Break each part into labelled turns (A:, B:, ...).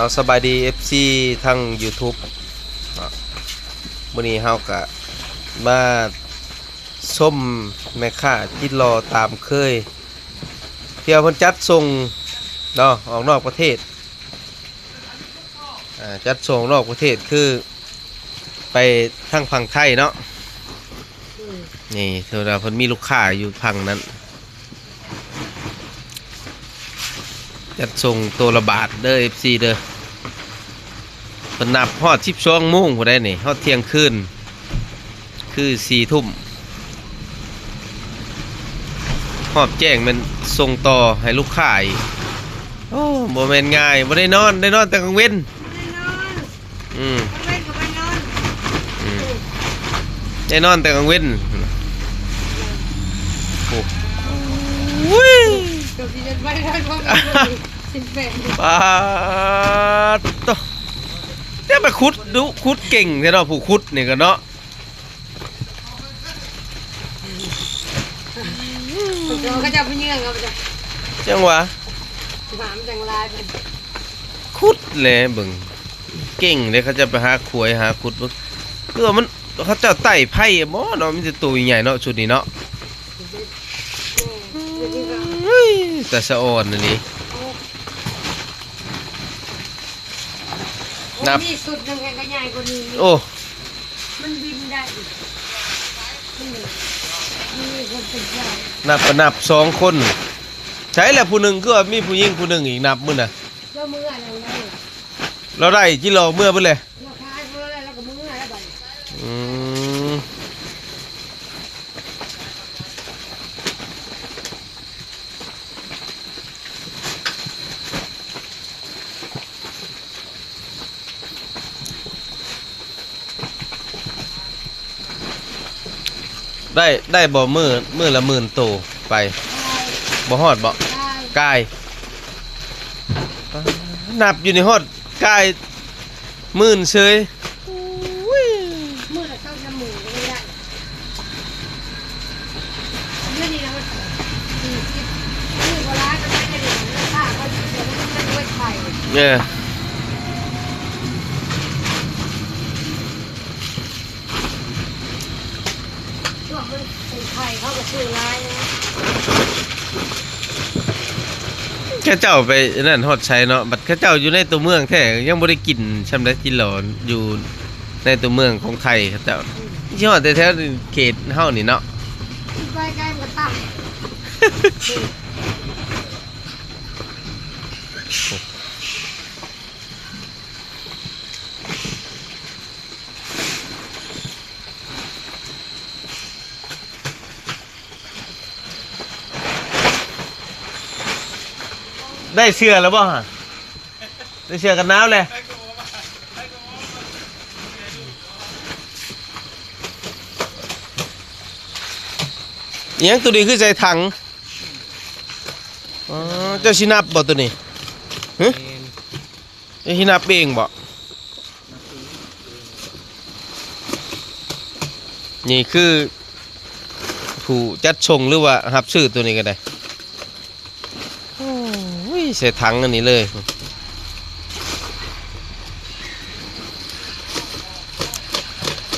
A: เอาสบายดี FC ทั้ง YouTube มื้อนี้เฮาก็มาส้มแม่ค้าจิตรอตามเคยเที่ยวเพิ่นจัดส่งเนาะออกนอกประเทศจัดส่งนอกประเทศคือไปทางฝั่งไทยเนาะนี่เท่าเพิ่นมีลูกค้าอยู่ฝั่งนั้นจัดส่งตัวละบาทเด้อ FC เด้อเพิ่นนับฮอด12 โมงพุ่นได้นี่ฮอดเที่ยงคืนคือ4 ทุ่มฮอดแจ้งมันส่งต่อให้ลูกค้าอีกโอ้บ่แม่นง่ายบ่ได้นอนแต่กลางเว้นได้นอนแต่กลางเว้นโอ้อุ้ยปาดโตแต่ไปขุดดูขุดเก่งแท้เนาะผู้ขุดนี่ก็เนาะ
B: ก็จะไปเยื่อก็จะ
A: จังหวะ
B: หามจังลายเป็น
A: ขุดแหละเบิ่งเก่งเลยเขาจะไปหาขวยหาขุดเบิ่งคือว่ามันเขาเจ้าไต่ไผ่บ่เนาะมีแต่ตัวใหญ่เนาะชุดนี้เนาะแต่สะอ่อนอันนี้
B: นับสุดนึงแค่ก็ใหญ่กว่านี้
A: โอ้
B: มันบินได้
A: นับ2 คนใช่แหละผู้หนึ่งก็มีผู้หญิงผู้หนึ่งอีกนับมื้อน่ะ
B: เราเมื่ออะไร
A: เราได้จิรอเมื่อเพิ่นเลย
B: เราคายเมื่ออะไรเราก็เมื่อแล้วบั
A: ดได้บ่มื้อละ10,000โตไปบ่ฮอดบ่กายนับอยู่ในฮอดกาย10,000เฉย
B: มื้อละเท่าน้ำมือก็ไม่ได้เมื่อนี้เรา40มื้อก็ร้ายก็ได้เดี๋ยวค่าก็เดี๋ยวมันจะด้วยไข่ช่วงมันเป็นไข่เขาก็ซื้อร้ายนะ
A: แค่เจ้าไปนั่นฮอดใช้เนาะบัดแค่เจ้าอยู่ในตัวเมืองแท้ยังบ่ได้กินชำได้กินหลอนอยู่ในตัวเมืองของไทยครับเจ้าที่ฮอดแต่แถวเขตเฮานี่เนาะ
B: ใกล้ๆมันก็ตั้ง
A: ได้เสื้อแล้วบ่ฮะได้เสื้อกันหนาวเลยอิหยังตัวนี้คือใส่ถังอ๋อเจ้าสินับบ่ตัวนี้ฮะเจ้าสินับเองบ่นี่คือผู้จัดส่งหรือว่ารับซื้อตัวนี้ก็ได้ใส่ถังอันนี้เลย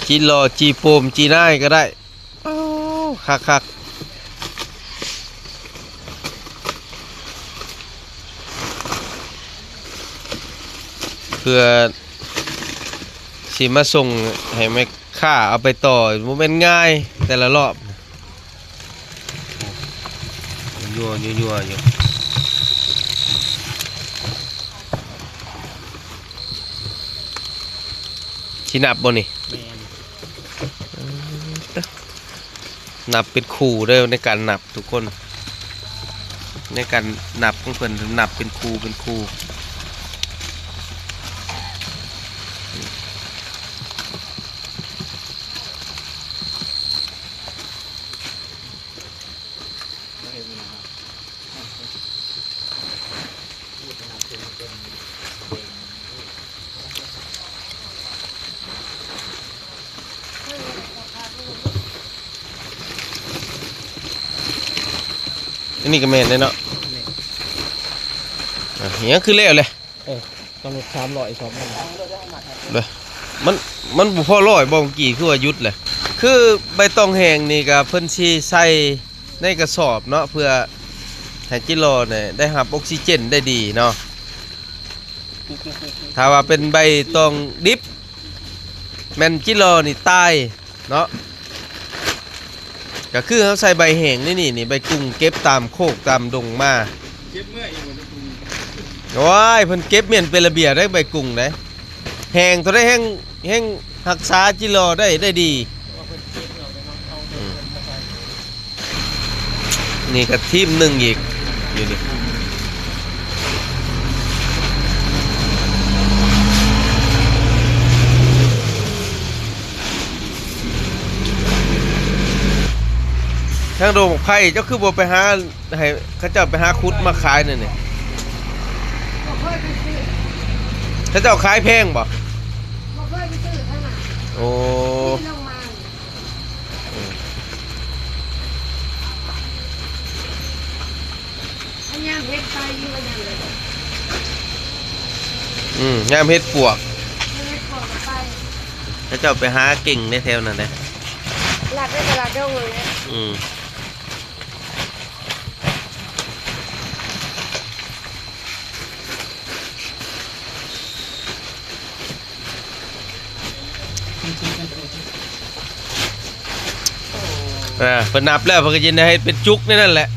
A: จีรอจีโปมจีน่ายก็ได้คักเพื่อสิมาส่งให้แม่ค้าเอาไปต่อมันเป็นง่ายแต่ละรอบยัวอยู่ที่นับบ่นี่นับเป็นคู่เด้อในการนับทุกคนในการนับของเพิ่นนับเป็นคู่อันนี้ก็แม่นเลยเนาะเฮียคือเล้วเลย
C: กำหนด300สอบมัน
A: เลยมันบ่พอร้อยบ่เมื่อกี้คือว่าหยุดแหละคือใบตองแห้งนี่ก็เพิ่นสิใส่ในกระสอบเนาะเพื่อให้จิโร่เนี่ยได้รับออกซิเจนได้ดีเนาะถ้าว่าเป็นใบตองดิบแม่นจิโร่นี่ตายเนาะก็คือเขาใส่ใบแห้งนี่ใบกุ้งเก็บตามโคกตามดงมา
C: เก็บเมื่ออีกบ่ได้
A: ว้ายเพิ่นเก็บเมียนเป็นระเบียบได้ใบกุ้งได้แห้งตัวได้แห้งรักษาจิโร่ได้ดีนี่ก็ทีมหนึ่งอีกอยู่นี่ทางโดงไผ่เจ้าคือบ่ไปหาให้เขาเจ้าไปหาคุดมาขายนั่นนี่
B: บ่เคยไปซื้อ
A: เขาเจ้าขายแพงบ่
B: บ่เคยไปซื้อทั้งนั้น
A: โอ้
B: ที่ลงมาอันยามเฮ็ดไปอยู่อันยามเลย
A: ยามเฮ็ดปวก
B: เฮ็ดปอกไป
A: เขาเจ้าไปหาเก่งในแถวนั้นนะ
B: หลักได้ตลาดดงเลยนะ
A: เพิ่นนับแล้วเพิ่นก็ยินให้เป็นจุกนี่นั่นแหละ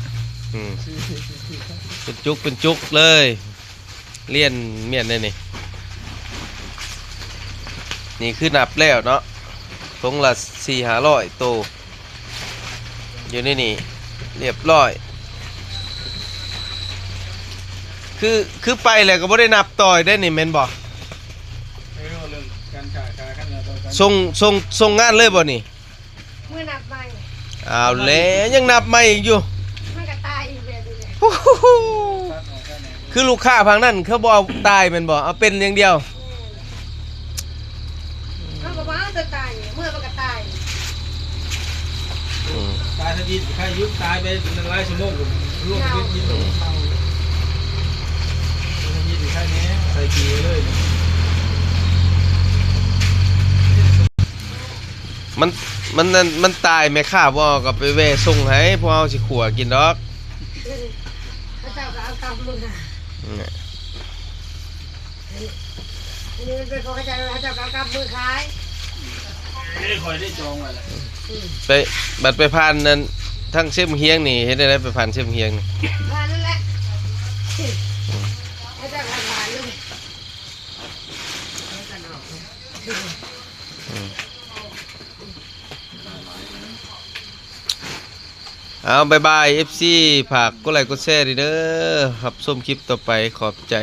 A: เป็นจุกเลยเลี่ยนเมียนนี่นี่คือนับแล้วเนาะทงละ400-500โตอยู่ในนี่เรียบร้อยคือไปแล้วก็บ่ได้นับต่อยได้นี่แม่นบ่
C: ไม่รู้เรื่องการขายกันแล้วกัน
A: ส่งงานเลยบ่นี่
B: เมื่อนับไป
A: อ้าวแล้วยังนับไม่อีกอยู่
B: มันก็ตายอีกเลยดูเลย
A: คือลูกค้าพังนั่นเขาบเอาตายเป็นบ่เอาเป็นอย่างเดียว
B: เขาบอกว่าจะตายเมื่อมันก็ตาย
C: ตายทันทีใครยุบตายไป1ชั่วโมงร่วงเป็นยินเข้าทันทีใครแน่ใส่กีเลย
A: มันตายแม่ค้าบ่เอาก็ไปแวะส่งให้พวกเอาสิขัวกินดอก
B: พระเจ้าก็เอากำมืออันนี้มันเป็นของพระเจ้าพระเจ้าก็เอากำมือขาย
C: ไม่ค่อยได้จองไว้แหละ
A: ไปบัดไปผ่านนั้นทั้งเส้นเฮียงนี่เฮ็ดได้ไปผ่านเส้นเฮียงนี่
B: ผ่านนั่นแหละพระเจ้าก็ผ่านเลย
A: เอาบายบาย FC ฝากกดไลค์กดแชร์ด้วยเด้อครับชมคลิปต่อไปขอบใจ